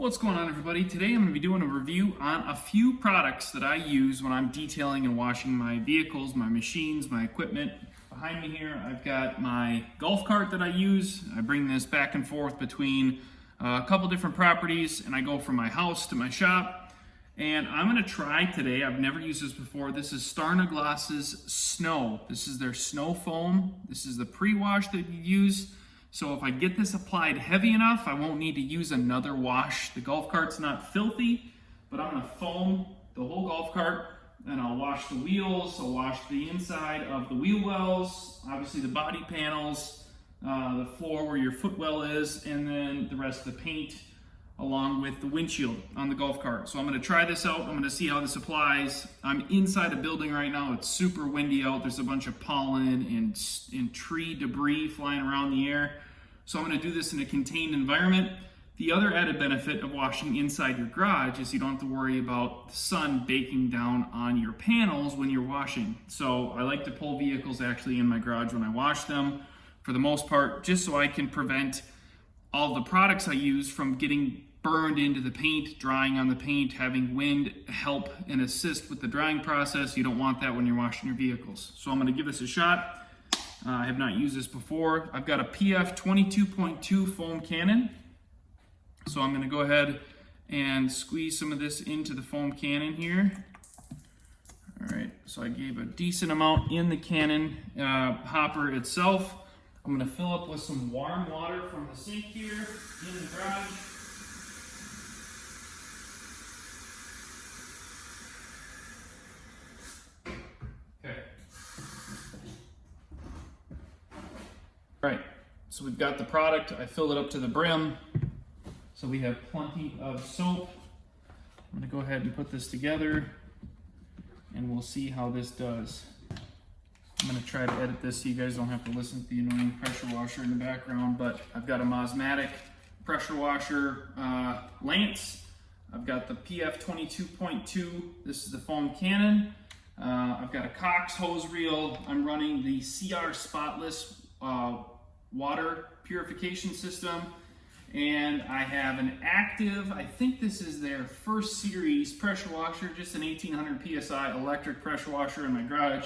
What's going on, everybody? Today I'm going to be doing a review on a few products that I use when I'm detailing and washing my vehicles, my machines, my equipment. Behind me here I've got my golf cart that I use. I bring this back and forth between a couple different properties, and I go from my house to my shop. And I'm going to try today, I've never used this before, this is Starnaglass's Snow. This is their snow foam. This is the pre-wash that you use. So if I get this applied heavy enough, I won't need to use another wash. The golf cart's not filthy, but I'm gonna foam the whole golf cart, and I'll wash the wheels, I'll wash the inside of the wheel wells, obviously the body panels, the floor where your footwell is, and then the rest of the paint along with the windshield on the golf cart. So I'm gonna try this out, I'm gonna see how this applies. I'm inside a building right now, it's super windy out, there's a bunch of pollen and tree debris flying around the air. So I'm gonna do this in a contained environment. The other added benefit of washing inside your garage is you don't have to worry about the sun baking down on your panels when you're washing. So I like to pull vehicles actually in my garage when I wash them, for the most part, just so I can prevent all the products I use from getting burned into the paint, drying on the paint, having wind help and assist with the drying process. You don't want that when you're washing your vehicles. So I'm gonna give this a shot. I have not used this before. I've got a PF 22.2 foam cannon. So I'm gonna go ahead and squeeze some of this into the foam cannon here. All right, so I gave a decent amount in the cannon hopper itself. I'm gonna fill up with some warm water from the sink here in the garage. All right, so we've got the product. I filled it up to the brim. So we have plenty of soap. I'm gonna go ahead and put this together and we'll see how this does. I'm gonna try to edit this so you guys don't have to listen to the annoying pressure washer in the background, but I've got a Mosmatic pressure washer lance. I've got the PF 22.2. This is the foam cannon. I've got a Cox hose reel. I'm running the CR Spotless water purification system, and I have an active, I think this is their first series pressure washer, just an 1800 psi electric pressure washer in my garage.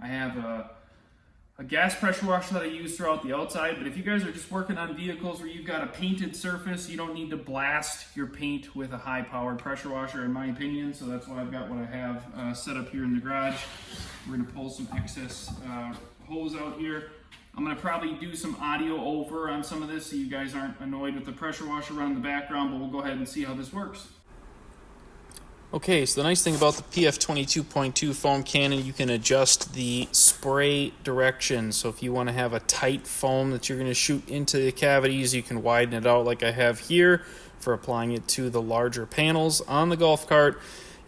I have a gas pressure washer that I use throughout the outside, but if you guys are just working on vehicles where you've got a painted surface, you don't need to blast your paint with a high powered pressure washer, in my opinion. So that's why I've got what I have set up here in the garage. We're gonna pull some excess hose out here. I'm gonna probably do some audio over on some of this so you guys aren't annoyed with the pressure washer running in the background, but we'll go ahead and see how this works. Okay, so the nice thing about the PF 22.2 foam cannon, you can adjust the spray direction. So if you want to have a tight foam that you're going to shoot into the cavities, you can widen it out like I have here for applying it to the larger panels on the golf cart.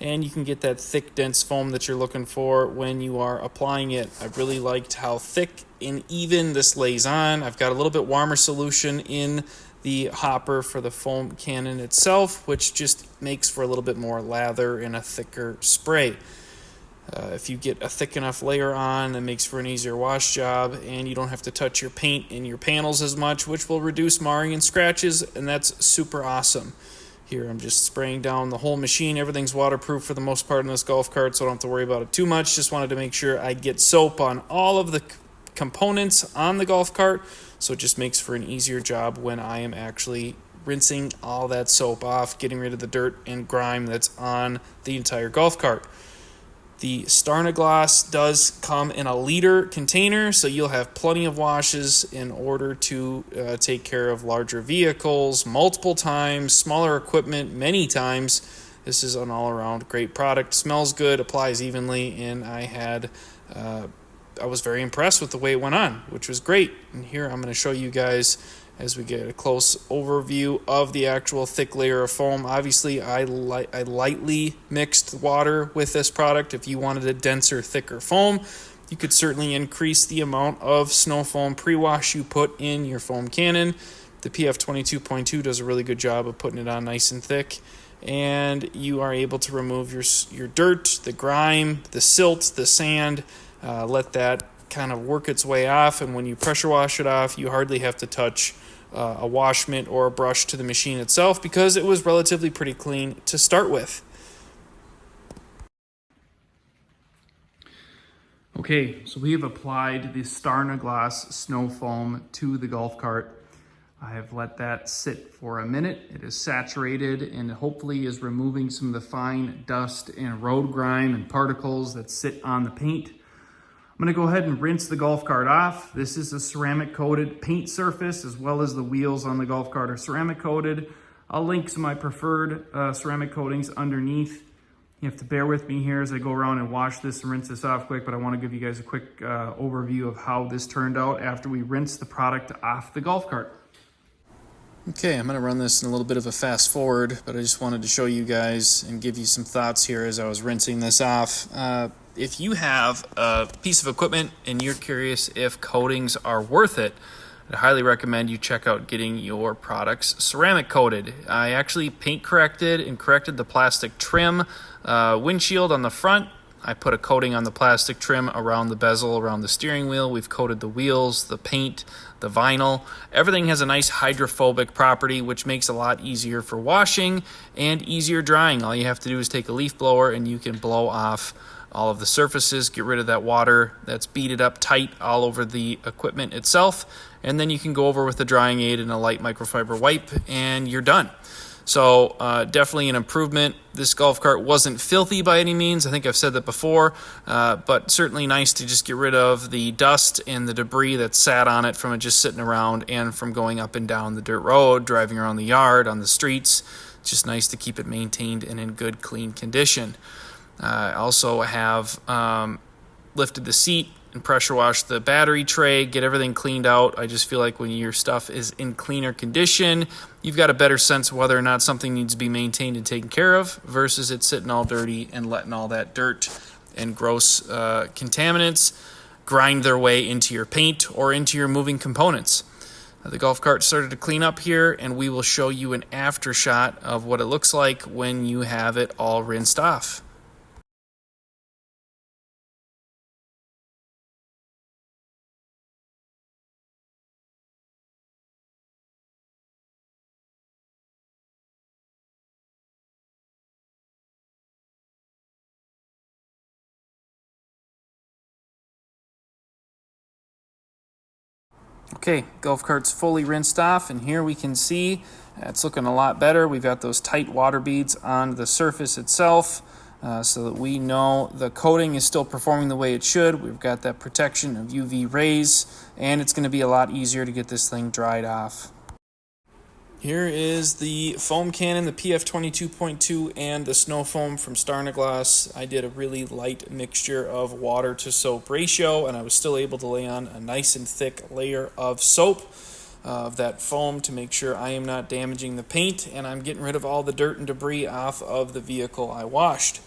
And you can get that thick, dense foam that you're looking for when you are applying it. I really liked how thick and even this lays on. I've got a little bit warmer solution in the hopper for the foam cannon itself, which just makes for a little bit more lather and a thicker spray. If you get a thick enough layer on, it makes for an easier wash job, and you don't have to touch your paint in your panels as much, which will reduce marring and scratches, and that's super awesome. Here I'm just spraying down the whole machine. Everything's waterproof for the most part in this golf cart, so I don't have to worry about it too much. Just wanted to make sure I get soap on all of the components on the golf cart, so it just makes for an easier job when I am actually rinsing all that soap off, getting rid of the dirt and grime that's on the entire golf cart. The Starnaglass does come in a liter container, so you'll have plenty of washes in order to take care of larger vehicles multiple times, smaller equipment many times. This is an all-around great product. Smells good, applies evenly, and I was very impressed with the way it went on, which was great. And here I'm going to show you guys as we get a close overview of the actual thick layer of foam. Obviously, I lightly mixed water with this product. If you wanted a denser, thicker foam, you could certainly increase the amount of snow foam pre-wash you put in your foam cannon. The PF 22.2 does a really good job of putting it on nice and thick, and you are able to remove your dirt, the grime, the silt, the sand, let that kind of work its way off, and when you pressure wash it off, you hardly have to touch a wash mitt or a brush to the machine itself because it was relatively pretty clean to start with. Okay, so we have applied the Starnaglass snow foam to the golf cart. I have let that sit for a minute. It is saturated and hopefully is removing some of the fine dust and road grime and particles that sit on the paint. I'm gonna go ahead and rinse the golf cart off. This is a ceramic coated paint surface, as well as the wheels on the golf cart are ceramic coated. I'll link some of my preferred ceramic coatings underneath. You have to bear with me here as I go around and wash this and rinse this off quick, but I want to give you guys a quick overview of how this turned out after we rinsed the product off the golf cart. Okay, I'm going to run this in a little bit of a fast forward, but I just wanted to show you guys and give you some thoughts here as I was rinsing this off. If you have a piece of equipment and you're curious if coatings are worth it, I highly recommend you check out getting your products ceramic coated. I actually paint corrected and corrected the plastic trim windshield on the front. I put a coating on the plastic trim around the bezel, around the steering wheel. We've coated the wheels, the paint, the vinyl. Everything has a nice hydrophobic property, which makes a lot easier for washing and easier drying. All you have to do is take a leaf blower and you can blow off all of the surfaces, get rid of that water that's beaded up tight all over the equipment itself, and then you can go over with a drying aid and a light microfiber wipe and you're done. So definitely an improvement. This golf cart wasn't filthy by any means. I think I've said that before, but certainly nice to just get rid of the dust and the debris that sat on it from it just sitting around and from going up and down the dirt road, driving around the yard, on the streets. It's just nice to keep it maintained and in good, clean condition. I also have lifted the seat and pressure wash the battery tray, get everything cleaned out. I just feel like when your stuff is in cleaner condition, you've got a better sense of whether or not something needs to be maintained and taken care of versus it sitting all dirty and letting all that dirt and gross contaminants grind their way into your paint or into your moving components. The golf cart started to clean up here, and we will show you an after shot of what it looks like when you have it all rinsed off. Okay, golf cart's fully rinsed off, and here we can see it's looking a lot better. We've got those tight water beads on the surface itself, so that we know the coating is still performing the way it should. We've got that protection of UV rays, and it's going to be a lot easier to get this thing dried off. Here is the foam cannon, the PF22.2, and the snow foam from Starnaglass. I did a really light mixture of water to soap ratio, and I was still able to lay on a nice and thick layer of soap of that foam to make sure I am not damaging the paint and I'm getting rid of all the dirt and debris off of the vehicle I washed.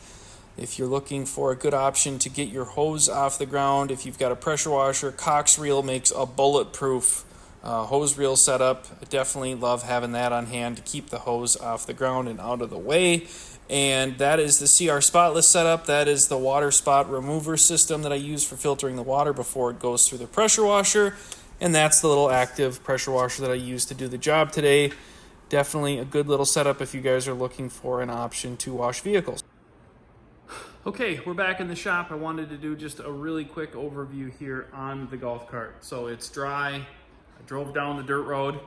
If you're looking for a good option to get your hose off the ground, if you've got a pressure washer, Cox Reel makes a bulletproof hose reel setup. I definitely love having that on hand to keep the hose off the ground and out of the way. And that is the CR Spotless setup. That is the water spot remover system that I use for filtering the water before it goes through the pressure washer. And that's the little active pressure washer that I use to do the job today. Definitely a good little setup if you guys are looking for an option to wash vehicles. Okay, we're back in the shop. I wanted to do just a really quick overview here on the golf cart. So it's dry. I drove down the dirt road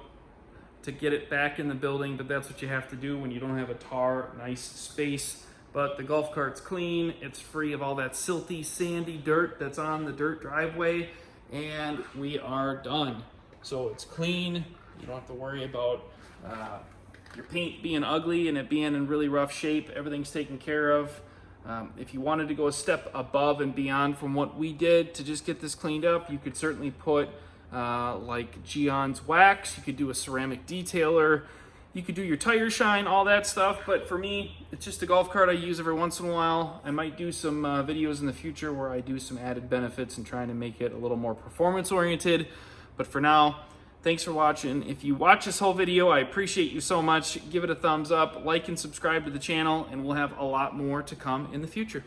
to get it back in the building, but that's what you have to do when you don't have a tar, nice space. But the golf cart's clean. It's free of all that silty, sandy dirt that's on the dirt driveway, and we are done. So it's clean. You don't have to worry about your paint being ugly and it being in really rough shape. Everything's taken care of. If you wanted to go a step above and beyond from what we did to just get this cleaned up, you could certainly put like Geon's wax. You could do a ceramic detailer. You could do your tire shine, all that stuff. But for me, it's just a golf cart I use every once in a while. I might do some videos in the future where I do some added benefits and trying to make it a little more performance oriented. But for now, thanks for watching. If you watch this whole video, I appreciate you so much. Give it a thumbs up, like and subscribe to the channel, and we'll have a lot more to come in the future.